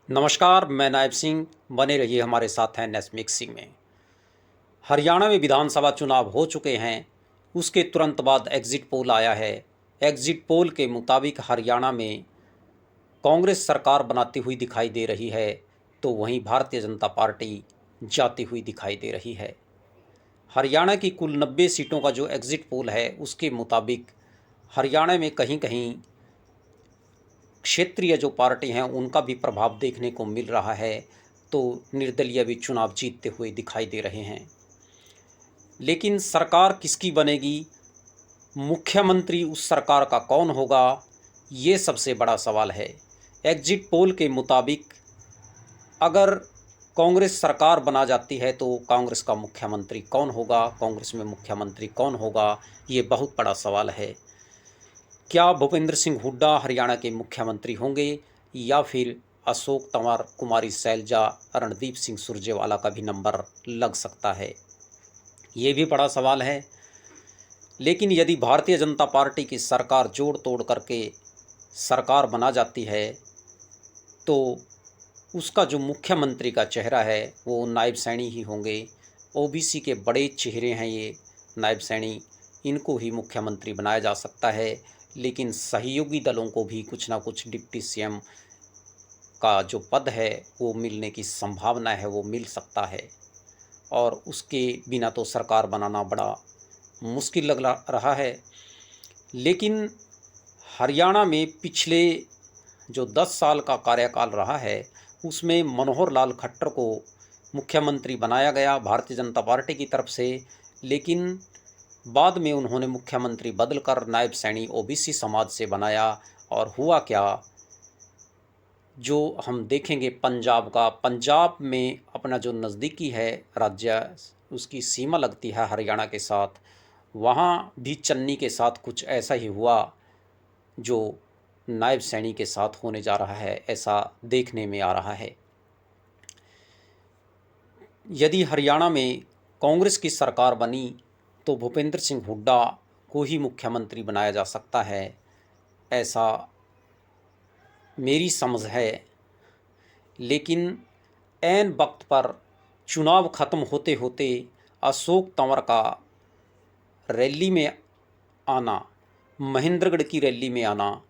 नमस्कार, मैं नायब सिंह। बने रहिए हमारे साथ हैं नेस मिक्सिंग में। हरियाणा में विधानसभा चुनाव हो चुके हैं। उसके तुरंत बाद एग्जिट पोल आया है। एग्जिट पोल के मुताबिक हरियाणा में कांग्रेस सरकार बनाती हुई दिखाई दे रही है, तो वहीं भारतीय जनता पार्टी जाती हुई दिखाई दे रही है। हरियाणा की कुल 90 सीटों का जो एग्जिट पोल है, उसके मुताबिक हरियाणा में कहीं कहीं क्षेत्रीय जो पार्टी हैं उनका भी प्रभाव देखने को मिल रहा है, तो निर्दलीय भी चुनाव जीतते हुए दिखाई दे रहे हैं। लेकिन सरकार किसकी बनेगी, मुख्यमंत्री उस सरकार का कौन होगा, ये सबसे बड़ा सवाल है। एग्जिट पोल के मुताबिक अगर कांग्रेस सरकार बना जाती है तो कांग्रेस का मुख्यमंत्री कौन होगा, कांग्रेस में मुख्यमंत्री कौन होगा, ये बहुत बड़ा सवाल है। क्या भूपेंद्र सिंह हुड्डा हरियाणा के मुख्यमंत्री होंगे या फिर अशोक तंवर, कुमारी सैलजा, रणदीप सिंह सुरजेवाला का भी नंबर लग सकता है, ये भी बड़ा सवाल है। लेकिन यदि भारतीय जनता पार्टी की सरकार जोड़ तोड़ करके सरकार बना जाती है, तो उसका जो मुख्यमंत्री का चेहरा है वो नायब सैनी ही होंगे। ओबीसी के बड़े चेहरे हैं ये नायब सैनी, इनको ही मुख्यमंत्री बनाया जा सकता है। लेकिन सहयोगी दलों को भी कुछ ना कुछ डिप्टी सीएम का जो पद है वो मिलने की संभावना है, वो मिल सकता है। और उसके बिना तो सरकार बनाना बड़ा मुश्किल रहा है। लेकिन हरियाणा में पिछले जो 10 साल का कार्यकाल रहा है, उसमें मनोहर लाल खट्टर को मुख्यमंत्री बनाया गया भारतीय जनता पार्टी की तरफ से। लेकिन बाद में उन्होंने मुख्यमंत्री बदलकर नायब सैनी ओबीसी समाज से बनाया। और हुआ क्या, जो हम देखेंगे पंजाब में अपना जो नज़दीकी है राज्य, उसकी सीमा लगती है हरियाणा के साथ, वहाँ भी चन्नी के साथ कुछ ऐसा ही हुआ जो नायब सैनी के साथ होने जा रहा है, ऐसा देखने में आ रहा है। यदि हरियाणा में कांग्रेस की सरकार बनी तो भूपेंद्र सिंह हुड्डा को ही मुख्यमंत्री बनाया जा सकता है, ऐसा मेरी समझ है। लेकिन ऐन वक्त पर चुनाव ख़त्म होते होते अशोक तंवर का रैली में आना, महेंद्रगढ़ की रैली में आना,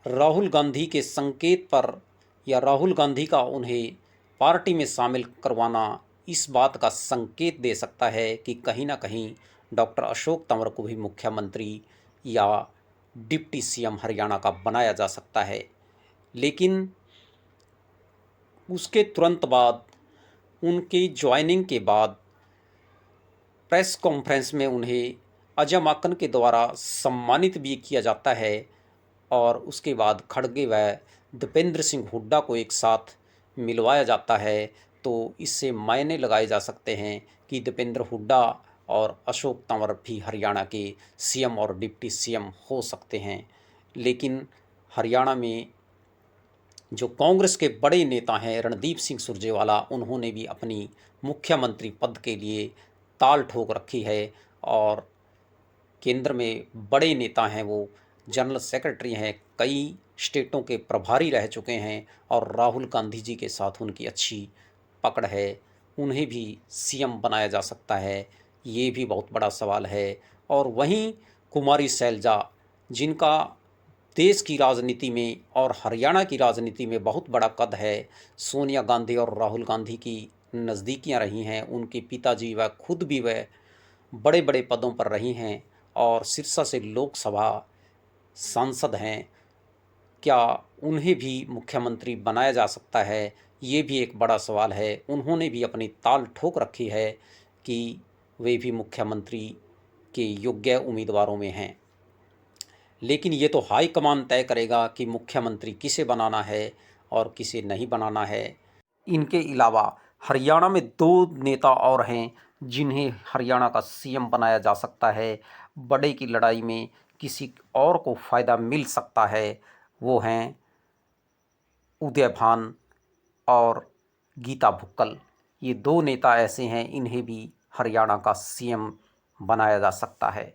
राहुल गांधी के संकेत पर या राहुल गांधी का उन्हें पार्टी में शामिल करवाना इस बात का संकेत दे सकता है कि कहीं ना कहीं डॉक्टर अशोक तंवर को भी मुख्यमंत्री या डिप्टी सीएम हरियाणा का बनाया जा सकता है। लेकिन उसके तुरंत बाद, उनकी ज्वाइनिंग के बाद प्रेस कॉन्फ्रेंस में उन्हें अजय माकन के द्वारा सम्मानित भी किया जाता है। और उसके बाद खड़गे व दीपेंद्र सिंह हुड्डा को एक साथ मिलवाया जाता है। तो इससे मायने लगाए जा सकते हैं कि दीपेंद्र हुड्डा और अशोक तंवर भी हरियाणा के सीएम और डिप्टी सीएम हो सकते हैं। लेकिन हरियाणा में जो कांग्रेस के बड़े नेता हैं रणदीप सिंह सुरजेवाला, उन्होंने भी अपनी मुख्यमंत्री पद के लिए ताल ठोक रखी है। और केंद्र में बड़े नेता हैं, वो जनरल सेक्रेटरी हैं, कई स्टेटों के प्रभारी रह चुके हैं और राहुल गांधी जी के साथ उनकी अच्छी पकड़ है। उन्हें भी सीएम बनाया जा सकता है, ये भी बहुत बड़ा सवाल है। और वहीं कुमारी सैलजा, जिनका देश की राजनीति में और हरियाणा की राजनीति में बहुत बड़ा कद है, सोनिया गांधी और राहुल गांधी की नज़दीकियां रही हैं, उनके पिताजी व खुद भी वह बड़े बड़े पदों पर रही हैं और सिरसा से लोकसभा सांसद हैं। क्या उन्हें भी मुख्यमंत्री बनाया जा सकता है, ये भी एक बड़ा सवाल है। उन्होंने भी अपनी ताल ठोक रखी है कि वे भी मुख्यमंत्री के योग्य उम्मीदवारों में हैं। लेकिन ये तो हाईकमान तय करेगा कि मुख्यमंत्री किसे बनाना है और किसे नहीं बनाना है। इनके अलावा हरियाणा में दो नेता और हैं जिन्हें हरियाणा का सीएम बनाया जा सकता है। बड़े की लड़ाई में किसी और को फ़ायदा मिल सकता है, वो हैं उदय भान और गीता भुक्कल। ये दो नेता ऐसे हैं, इन्हें भी हरियाणा का सीएम बनाया जा सकता है,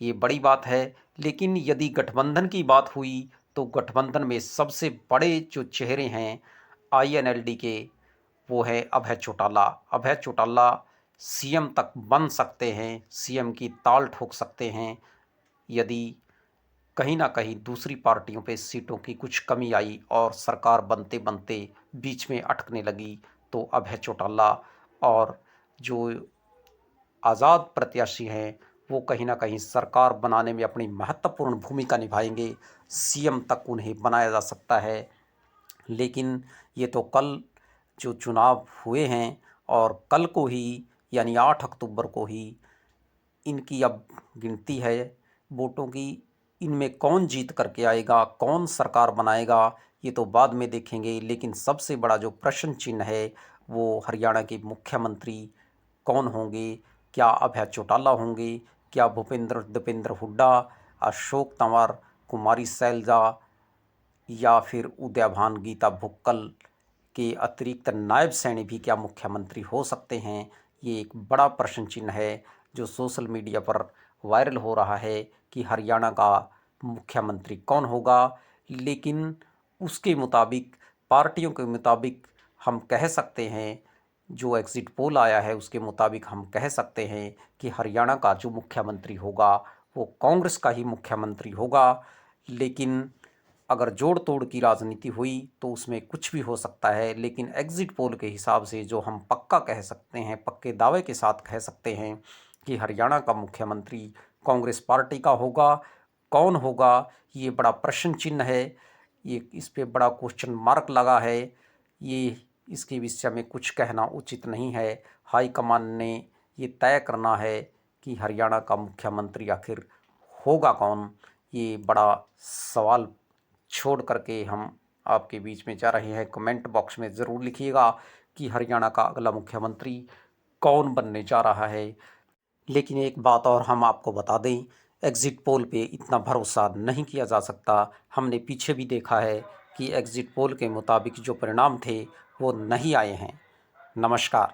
ये बड़ी बात है। लेकिन यदि गठबंधन की बात हुई तो गठबंधन में सबसे बड़े जो चेहरे हैं आईएनएलडी के, वो है अभय चौटाला। अभय चौटाला सीएम तक बन सकते हैं, सीएम की ताल ठोक सकते हैं यदि कहीं ना कहीं दूसरी पार्टियों पे सीटों की कुछ कमी आई और सरकार बनते बनते बीच में अटकने लगी, तो अभय चौटाला और जो आज़ाद प्रत्याशी हैं वो कहीं ना कहीं सरकार बनाने में अपनी महत्वपूर्ण भूमिका निभाएंगे, सीएम तक उन्हें बनाया जा सकता है। लेकिन ये तो कल जो चुनाव हुए हैं और कल को ही यानी 8 अक्टूबर को ही इनकी अब गिनती है वोटों की। इनमें कौन जीत करके आएगा, कौन सरकार बनाएगा, ये तो बाद में देखेंगे। लेकिन सबसे बड़ा जो प्रश्न चिन्ह है वो हरियाणा के मुख्यमंत्री कौन होंगे। क्या अभय चौटाला होंगे, क्या भूपेंद्र दीपेंद्र हुड्डा, अशोक तंवर, कुमारी सैलजा या फिर उदयभान गीता भुक्कल के अतिरिक्त नायब सैनी भी क्या मुख्यमंत्री हो सकते हैं। ये एक बड़ा प्रश्न चिन्ह है जो सोशल मीडिया पर वायरल हो रहा है कि हरियाणा का मुख्यमंत्री कौन होगा। लेकिन उसके मुताबिक, पार्टियों के मुताबिक हम कह सकते हैं, जो एग्ज़िट पोल आया है उसके मुताबिक हम कह सकते हैं कि हरियाणा का जो मुख्यमंत्री होगा वो कांग्रेस का ही मुख्यमंत्री होगा। लेकिन अगर जोड़ तोड़ की राजनीति हुई तो उसमें कुछ भी हो सकता है। लेकिन एग्ज़िट पोल के हिसाब से जो हम पक्का कह सकते हैं, पक्के दावे के साथ कह सकते हैं कि हरियाणा का मुख्यमंत्री कांग्रेस पार्टी का होगा। कौन होगा ये बड़ा प्रश्न चिन्ह है, ये इस पे बड़ा क्वेश्चन मार्क लगा है। ये इसके विषय में कुछ कहना उचित नहीं है। हाईकमान ने ये तय करना है कि हरियाणा का मुख्यमंत्री आखिर होगा कौन। ये बड़ा सवाल छोड़ करके हम आपके बीच में जा रहे हैं। कमेंट बॉक्स में ज़रूर लिखिएगा कि हरियाणा का अगला मुख्यमंत्री कौन बनने जा रहा है। लेकिन एक बात और हम आपको बता दें, एग्ज़िट पोल पे इतना भरोसा नहीं किया जा सकता। हमने पीछे भी देखा है कि एग्ज़िट पोल के मुताबिक जो परिणाम थे वो नहीं आए हैं। नमस्कार।